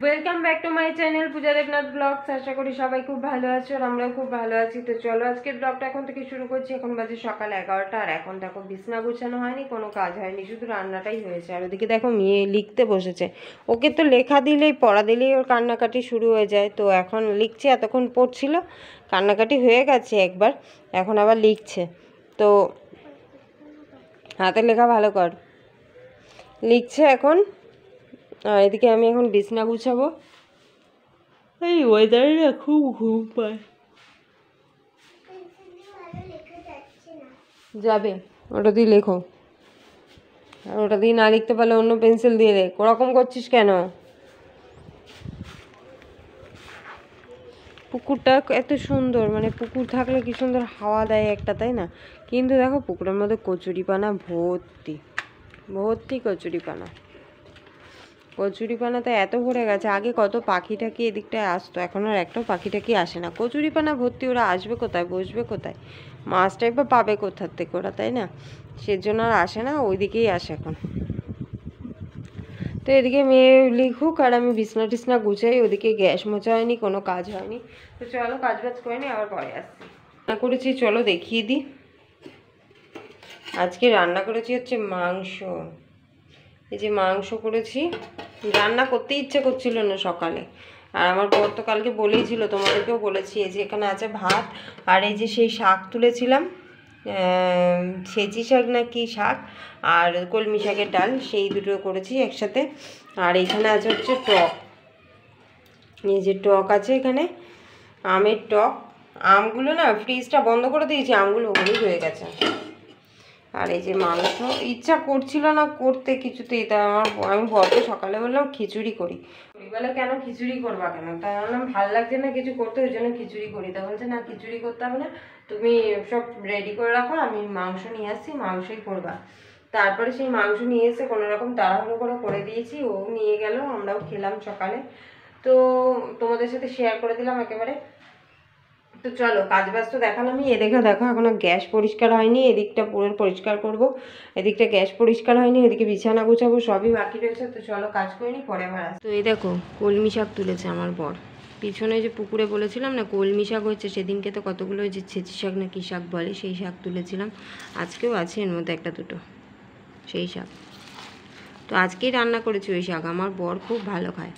Welcome back to my channel Puja Debnath vlogs. আশা করি সবাই খুব ভালো আছো আর আমরাও খুব ভালো আছি। তো চলো আজকের ব্লগটা এখন থেকে শুরু করছি। এখন বাজে সকাল 11টা আর এখন দেখো বিছনা গুছানো হয়নি, কোনো কাজ হয়নি, শুধু রান্নাটাই হয়েছে। আর ওদিকে দেখো মেয়ে লিখতে বসেছে। ওকে তো লেখা দিলেই পড়া দিলেই ওর কান্নাকাটি শুরু হয়ে যায়। তো এখন লিখছে, এতক্ষণ পড়ছিল, কান্নাকাটি হয়ে গেছে একবার, এখন আবার লিখছে। তো হাতের লেখা ভালো কর, লিখছে এখন। আর এদিকে আমি এখন বিছনা গুছাবো। এই ওয়েদারে না খুব ঘুম পায়। যাবে ওটা দিয়ে লেখো, আর ওটা দিয়ে না লিখতে পারলে অন্য পেন্সিল দিয়ে লেখ। ওরকম করছিস কেন? পুকুরটা এত সুন্দর, মানে পুকুর থাকলে কি সুন্দর হাওয়া দেয় একটা, তাই না? কিন্তু দেখো পুকুরের মধ্যে কচুরিপানা ভর্তি ভর্তি কচুরিপানা। কচুরিপানাতে এত ভরে গেছে। আগে কত পাখি টাকি এদিকটায় আসতো, এখন আর একটাও পাখি টাকি আসে না। কচুরিপানা ভর্তি, ওরা আসবে কোথায়, বসবে কোথায়, মাছটাই বা পাবে কোথার থেকে ওরা, তাই না? সেজন্য আর আসে না, ওইদিকেই আসে এখন। তো এদিকে মেয়ে লিখুক আর আমি বিছনা টিছনা গুছাই। ওদিকে গ্যাস মোছা হয়নি, কোনো কাজ হয়নি। তো চলো কাজ বাজ করে নি, আবার পরে আসছি। রান্না করেছি চলো দেখিয়ে দিই। আজকে রান্না করেছি হচ্ছে মাংস। এই যে মাংস করেছি, রান্না করতে ইচ্ছে করছিল না সকালে। আর আমার বর তো কালকে বলেই ছিল, তোমাদেরকেও বলেছি, এই যে এখানে আছে ভাত, আর এই যে সেই শাক তুলেছিলাম, সেচি শাক না কি শাক, আর কলমি শাকের ডাল, সেই দুটো করেছি একসাথে। আর এখানে আছে হচ্ছে টক, এই যে টক আছে এখানে, আমের টক। আমগুলো না ফ্রিজটা বন্ধ করে দিয়েছি, আমগুলো হলুদ হয়ে গেছে। আর এই যে মাংস, ইচ্ছা করছিল না করতে কিছুতেই, তা আমি বরকে সকালে বললাম খিচুড়ি করি। বলে কেন খিচুড়ি করবা কেন? তা বললাম ভালো লাগছে না কিছু করতে, ওই জন্য খিচুড়ি করি। তা বলছে না খিচুড়ি করতে হবে না, তুমি সব রেডি করে রাখো, আমি মাংস নিয়ে আসছি, মাংসই করবা। তারপরে সেই মাংস নিয়ে এসে কোনো রকম তাড়াহুড়ো করে দিয়েছি, ও নিয়ে গেল, আমরাও খেলাম সকালে। তো তোমাদের সাথে শেয়ার করে দিলাম একেবারে। তো চলো কাজ বাজ তো দেখালামই। এদিকে দেখো এখনো গ্যাস পরিষ্কার হয়নি, এদিকটা পুরো পরিষ্কার করব। এদিকটা গ্যাস পরিষ্কার হয়নি, এদিকে বিছানা গুছাবো, সবই বাকি রয়েছে। তো চলো কাজ করে নি, পরে আবার আসি। তো এই দেখো কলমি শাক তুলেছে আমার বর। পিছনে যে পুকুরে বলেছিলাম না কলমি শাক হচ্ছে, সেদিনকে তো কতগুলো যে ছেঁচি শাক না কী শাক বলে, সেই শাক তুলেছিলাম। আজকেও আছে এর মধ্যে একটা দুটো সেই শাক। তো আজকেই রান্না করেছি ওই শাক, আমার বর খুব ভালো খায়।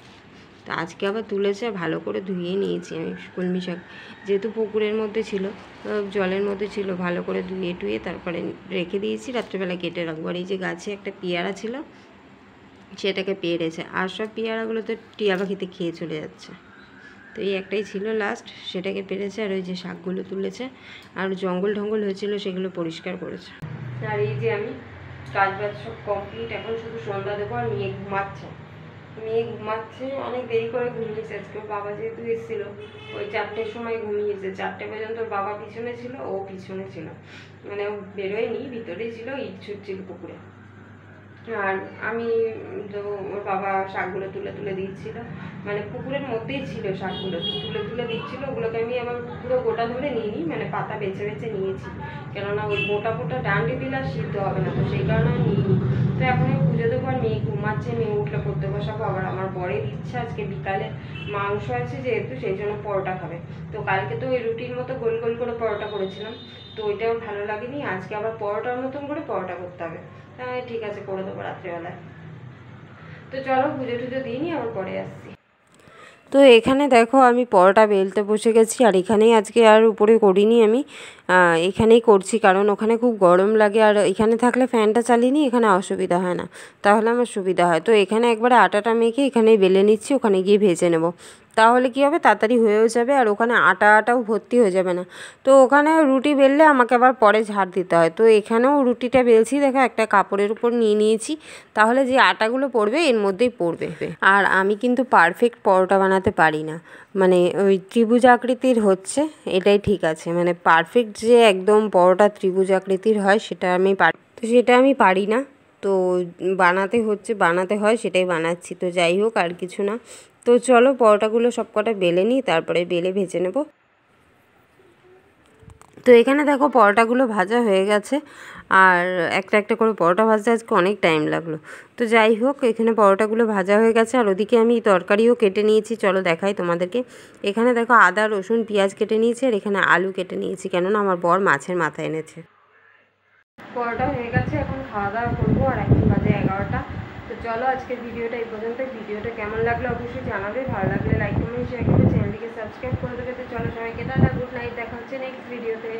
তো আজকে আবার তুলেছে, ভালো করে ধুয়ে নিয়েছি আমি কলমি শাক, যেহেতু পুকুরের মধ্যে ছিল, জলের মধ্যে ছিল, ভালো করে ধুয়ে টুয়ে তারপরে রেখে দিয়েছি, রাত্রেবেলা কেটে রাখবো। আর এই যে গাছে একটা পেয়ারা ছিল, সেটাকে পেরেছে, আর সব পেয়ারাগুলো তো টিয়া পাখিতে খেয়ে চলে যাচ্ছে। তো এই একটাই ছিল লাস্ট, সেটাকে পেরেছে। আর ওই যে শাকগুলো তুলেছে, আর জঙ্গল ঢঙ্গল হয়েছিল সেগুলো পরিষ্কার করেছে। আর এই যে আমি কাজ বাজ সব কমপ্লিট, এখন শুধু সন্ধ্যা দেবো। আর মেয়ে ঘুমাচ্ছে, অনেক দেরি করে ঘুমিয়েছে আজকে। ওর বাবা যেহেতু এসেছিলো ওই 4টের সময় ঘুমিয়েছে, 4টে পর্যন্ত ওর বাবা পিছনে ছিল, ও পিছনে ছিল, মানে ও বেরোয়নি, ভিতরেই ছিল, ইট ছুটছিল পুকুরে। আর আমি তো ওর বাবা শাকগুলো তুলে তুলে দিচ্ছিল, মানে পুকুরের মধ্যেই ছিল শাকগুলো, তুলে তুলে দিচ্ছিল। ওগুলোকে আমি আবার পুরো গোটা ধরে নিইনি, মানে পাতা বেছে বেছে নিয়েছি, কেননা ওই গোটা গোটা ডান্ডি দিলে আর সিদ্ধ হবে না, তো সেই কারণে আমি নিইনি। তো এখন আমি পুজো দেবো, আর মেয়ে ঘুমাচ্ছে, মেয়ে উঠলে করতে বসাবো। আবার আমার বরের ইচ্ছা আজকে বিকালে মাংস আছে যেহেতু, সেই জন্য পরোটা খাবে। তো কালকে তো ওই রুটির মতো গোল গোল করে পরোটা করেছিলাম, তো ওইটাও ভালো লাগেনি, আজকে আবার পরোটার মতন করে পরোটা করতে হবে। হ্যাঁ ঠিক আছে, করে দেবো রাত্রেবেলায়। তো চলো পুজো টুজো দিইনি, আবার পরে আসছি। তো এখানে দেখো আমি পরোটা বেলতে বসে গেছি, আর এখানেই আজকে আর উপরে করিনি আমি, এখানেই করছি, কারণ ওখানে খুব গরম লাগে, আর এখানে থাকলে ফ্যানটা চালিয়ে নিই, এখানে অসুবিধা হয় না, তাহলে আমার সুবিধা হয়। তো এখানে একবারে আটাটা মেখে এখানেই বেলে নিচ্ছি, ওখানে গিয়ে ভেজে নেব, তাহলে কী হবে তাড়াতাড়ি হয়েও যাবে, আর ওখানে আটাটাও ভর্তি হয়ে যাবে না। তো ওখানে রুটি বেললে আমাকে আবার পরে ঝাড় দিতে হয়, তো এখানেও রুটিটা বেলছি, দেখো একটা কাপড়ের উপর নিয়ে নিয়েছি, তাহলে যে আটাগুলো পড়বে এর মধ্যেই পড়বে। আর আমি কিন্তু পারফেক্ট পরোটা বানাতে পারি না, মানে ওই ত্রিভুজ আকৃতির হচ্ছে এটাই ঠিক আছে, মানে পারফেক্ট যে একদম পরোটা ত্রিভুজ আকৃতির হয় সেটা আমি পারি, তো সেটা আমি পারি না। তো বানাতে হয় সেটাই বানাচ্ছি। তো যাই হোক, আর কিছু না। তো চলো পরোটাগুলো সব কটা বেলে নিই, তারপরে বেলে ভেজে নেব। তো এখানে দেখো পরোটাগুলো ভাজা হয়ে গেছে, আর একটা একটা করে পরোটা ভাজতে আজকে অনেক টাইম লাগলো। তো যাই হোক, এখানে পরোটাগুলো ভাজা হয়ে গেছে, আর ওদিকে আমি তরকারিও কেটে নিয়েছি, চলো দেখাই তোমাদেরকে। এখানে দেখো আদা রসুন পেঁয়াজ কেটে নিয়েছি, আর এখানে আলু কেটে নিয়েছি, কেননা আমার বর মাছের মাথা এনেছে। পরোটা হয়ে গেছে, এখন খাওয়া দাওয়া করবো, আর এখন বাজে 11টা। তো চলো আজকের ভিডিওটা এই পর্যন্ত। ভিডিওটা কেমন লাগলো অবশ্যই জানাবে, ভালো লাগলে লাইক কমেন্ট শেয়ার করবে, চ্যানেলটিকে সাবস্ক্রাইব করে দেবে। তো চলো সবাইকে টাটা, গুড নাইট, দেখা হচ্ছে নেক্সট ভিডিওতে।